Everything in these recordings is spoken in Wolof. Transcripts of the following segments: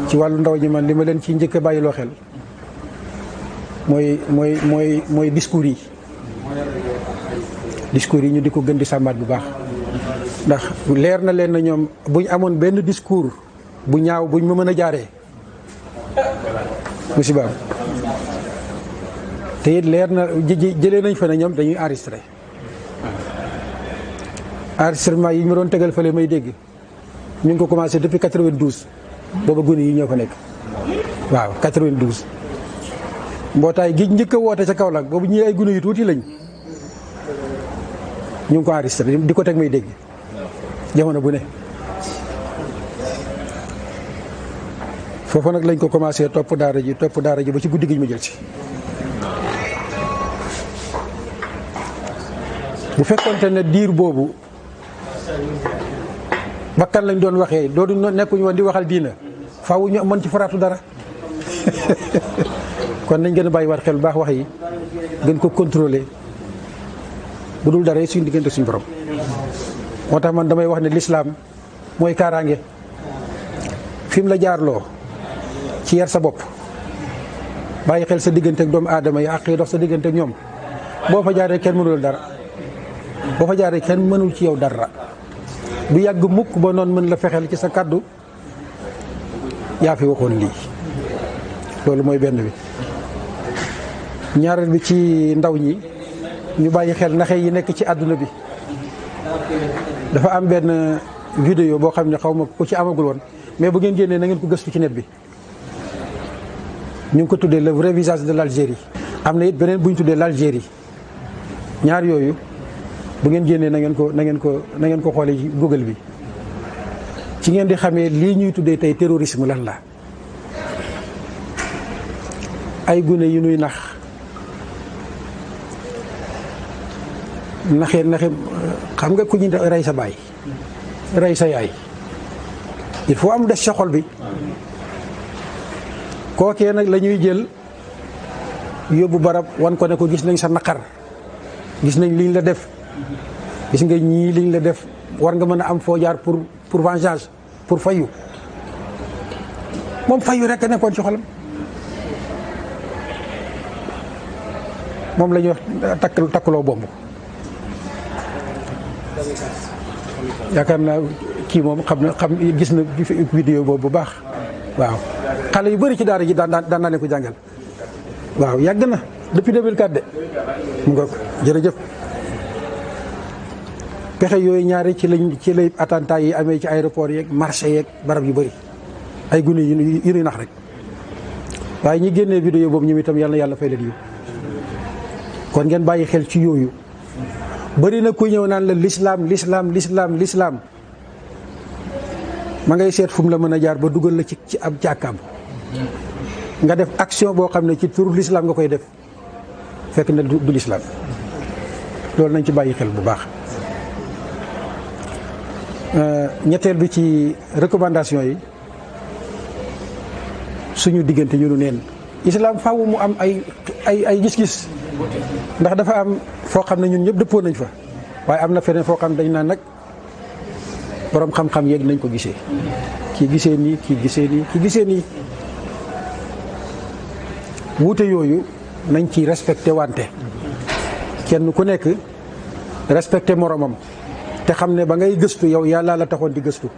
ci wàllu ndaw ñi man li ma leen ci njëkk a bàyyiloo xel mooy discours yi ñu di ko gën di sàmmaat bu baax ndax leer na leen na ñoom bu ñu amoon benn discours bu ñaaw buñ ma mën a jaaree musibaam te it leer na jëlee nañ fa ne ñoom dañuy enregistrement yi ñu ma doon tegal fële may dégg ñu ngi ko commencé depuis 92 booba gune yi ñoo fa nekk waaw 92 mbootaay gi njëkk a woote ca Kaolack boobu ñi ay gune yu tuuti lañ ñu ngi ko enregistré di ko teg may dégg jamono bu ne foofu nag lañ ko commencé topp daara ji ba ci guddi gi ñu ma jël si bu fekkonte ne diir boobu bakkan lañ doon waxee doodu nekkuñu woon di waxal diina faaw ñu mën ci faraatu dara kon nañ gën a bàyyi war xel bu baax wax yi gën ko contrôler bu dul dara suñu diggante suñu borom moo tax man damay wax ne lislaam mooy kaaraange fi mu la jaarloo ci yar sa bopp bàyyi xel sa diggante ak doomu aadama yi ak dox sa diggante ak ñoom boo fa jaaree kenn mënul dara boo fa jaaree kenn mënul ci yow dara du yàgg mukk ba noonu mën la fexeel ci sa kàddu yaa fi waxoon lii loolu mooy benn bi ñaareel bi ci ndaw ñi ñu bàyyi xel naxe yi nekk ci àdduna bi dafa am benn vidéo boo xam ne xaw ma ku ci amagul woon mais bu ngeen génnee na ngeen ko gëstu ci net bi ñu ngi ko tuddee le vrai visage de l'Algérie am na it beneen bu ñu tuddee l'Algérie ñaar yooyu bu ngeen génnee na ngeen ko xoolee ci Google bi ci ngeen di xamee lii ñuy tuddee tey terrorisme lan la ay gune yu nuy naxe xam nga ku ñu rey sa baay rey sa yaay il faut am des sa xol bi kookee nag la ñuy jël yóbbu barab wan ko ne ko gis nañ sa naqar gis nañ liñ la def gis nga ñii liñ la def war nga mën a am foo jaar pour vengeance pour fayu moom fayu rek a nekkoon ci xolam moom la ñuy wax takkuloo bomb yaakaar naa kii moom xam gis na vidéo boobu bu baax waaw xale yu bëri ci daara ji daan naa leen ko jàngal waaw yàgg na depuis 2004 de mu nga jërëjëf pexe yooyu ñaari ci lay attentat yi amee ci aéroport yeeg marché yeeg barab yu bëri ay gune yu nuy nax rek waaye ñi génnee vidéo boobu ñoom itam yàlla fay leen yiw kon ngeen bàyyi xel ci yooyu bëri na ku ñëw naan la l'islam ma ngay seet fu mu la mën a jaar ba dugal la ci ab jàkkaam nga def action boo xam ne ci turu l'islam nga koy def fekk na du l'islam loolu nañ ci bàyyi xel bu baax. ñetteel bi ci recommandation yi suñu diggante ñu nu neen islam faaw mu am ay gis-gis ndax dafa am foo xam ne ñun ñëpp dëppoo nañ fa waaye am na feneen foo xam dañ naan nag borom xam-xam yeeg nañ ko gisee kii gisee nii kii gisee nii wuute yooyu nañ ci respecté wante kenn ku nekk respecté moromam te xam ne ba ngay gëstu yow yàlla la taxoon di gëstu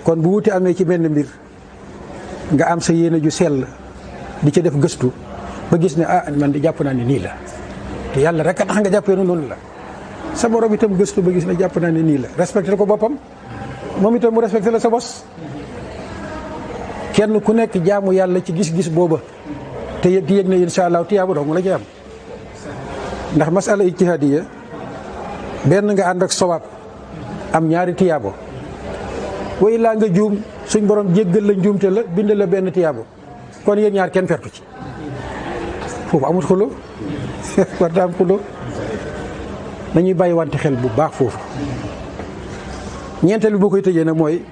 kon bu wuute amee ci benn mbir nga am sa yéene ju sell di ca def gëstu ba gis ne man di jàpp naa ne nii la te yàlla rek a tax nga jàppee noonu la sa borom itam gëstu ba gis ne jàpp naa ne nii la respecté ko boppam moom itam mu respecté la sa bos kenn ku nekk jaamu yàlla ci gis-gis booba te yëg ne insha allah tiyaaba dong la ci am ndax masala ijtihadiya benn nga ànd ak sawaab am ñaari tiyaabo way laa nga juum suñ borom jéggal la njuumte la bind la benn tiyaabo kon yéen ñaar kenn pertu ci foofu amul xulo war da am xulo nañuy bàyyi wante xel bu baax foofu. ñeenteel bi boo koy tëjee nag mooy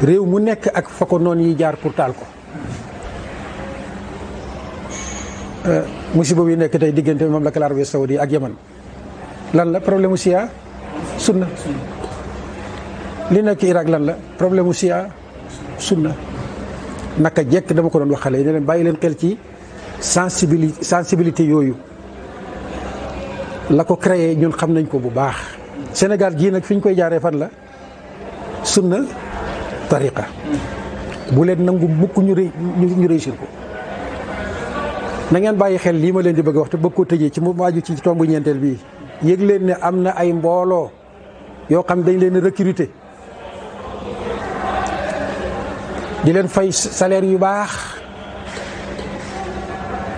réew mu nekk ak fa ko noon yi jaar pour taal ko musiba bi nekk tey diggante mamlaka Arabie Saoudi ak Yaman lan la problème mu Sia sunna li nekk Irak lan la problème mu Sia sunna naka jekk dama ko doon wax xale yi ne leen bàyyi leen xel ci sensibilité yooyu la ko créé ñun xam nañ ko bu baax. Sénégal gii nag fi ñu koy jaaree fan la sunna tariqa bu leen nangu mukk ñu réussir ko. na ngeen bàyyi xel lii ma leen di bëgg a wax te bëgg koo tëjee ci mu waaju ci tombu ñeenteel bii yëg leen ne am na ay mbooloo yoo xam dañ leen recruter di leen fay salaire yu baax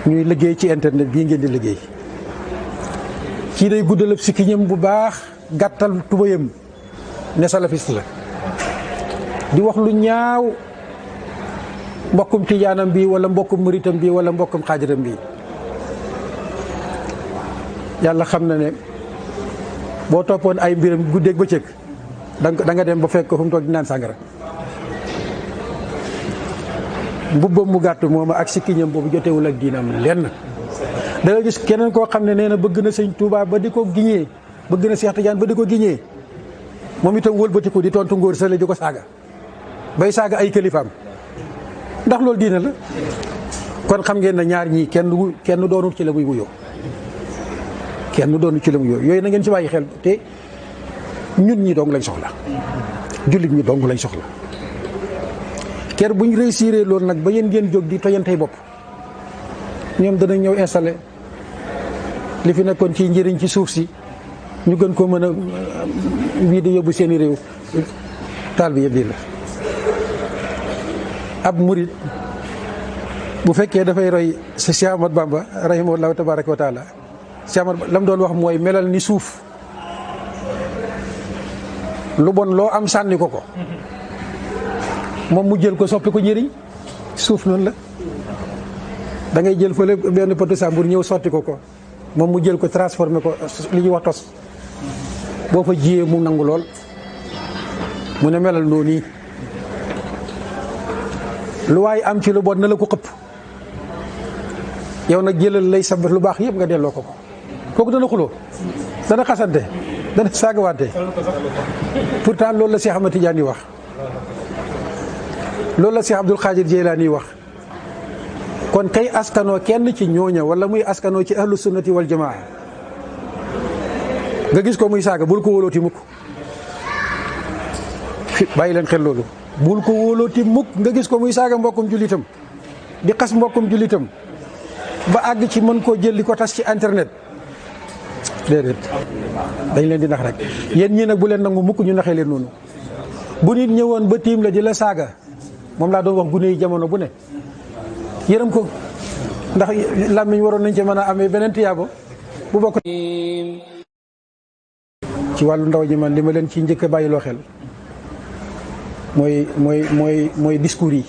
ñuy liggéey ci internet bii ngeen di liggéey. kii day guddal ab sikkiñam bu baax gàttal tubayam ne salafiste la di wax lu ñaaw mbokkum tijaanam bi wala mbokkum muritam bi wala mbokkum xaajaram bi. yàlla xam na ne boo toppoon ay mbiram guddeeg bëccëg da nga dem ba fekk ko fu mu toog di naan sàngara. mbubbam mu gàtt moom ak sikkiñam boobu jotewul ak diinam lenn. da nga gis keneen koo xam ne nee na bëgg na sëñ Tuubaa ba di ko giñee bëgg na Seex Tijaan ba di ko giñee moom itam wëlbatiku di tontu ngóor sale di ko saaga bay saaga ay kilifaam ndax loolu diina la. kon xam ngeen ne ñaar ñii kenn doonul ci la muy wuyoo kenn doonul ci la muy wuyoo yooyu na ngeen ci bàyyi xel te ñun ñi dong lañ soxla jullit ñi dong lañ soxla. ker buñ réussir loolu nag ba yéen ngeen jóg di tojantey bopp ñoom danañ ñëw installé li fi nekkoon ci njëriñ ci suuf si ñu gën ko mën a wii di yóbbu seeni réew. taal bi yëpp di la ab murit bu fekkee dafay roy si Cheikh Ahmad Bamba rahimahullahu tabaraka wa taala Cheikh Ahmad lam doon wax mooy melal ni suuf lu bon loo am sànni ko moom mu jël ko soppi ko njëriñ. suuf noonu la da ngay jël fële benn potu sàmbur ñëw sotti ko moom mu jël ko transformé ko li ñuy wax tos boo fa jiyee mu nangu lool mu ne melal noonu nii lu waaye am ci lu bon na la ko xëpp yow nag jëlal lay sab lu baax yëpp nga delloo ko kooku dana xuloo dana xasante dana saagawaante pourtant loolu la Cheikh Ahmad Tidiane yi wax loolu la Cheikh Abdul Xaadir Jeylaani wax. kon kay askanoo kenn ci ñooña wala muy askanoo ci ahlu sunnati wal jamaa nga gis ko muy saaga bul ko wóolooti mukk bàyyi leen xel loolu bul ko wóolooti mukk nga gis ko muy saaga mbokkum jullitam di xas mbokkum jullitam ba àgg ci mën koo jël di ko tas ci internet déedéet dañ leen di nax rek. yéen ñii nag bu leen nangu mukk ñu naxee leen noonu bu nit ñëwoon ba tiim la di la saaga moom laa doon wax gune yi jamono bu ne yërëm ko ndax làmmiñ waroon nañ ci mën a amee beneen tiyaabo bu bokk. ci wàllu ndaw ñi man li ma leen ci njëkk a bàyyiloo xel mooy discours yi.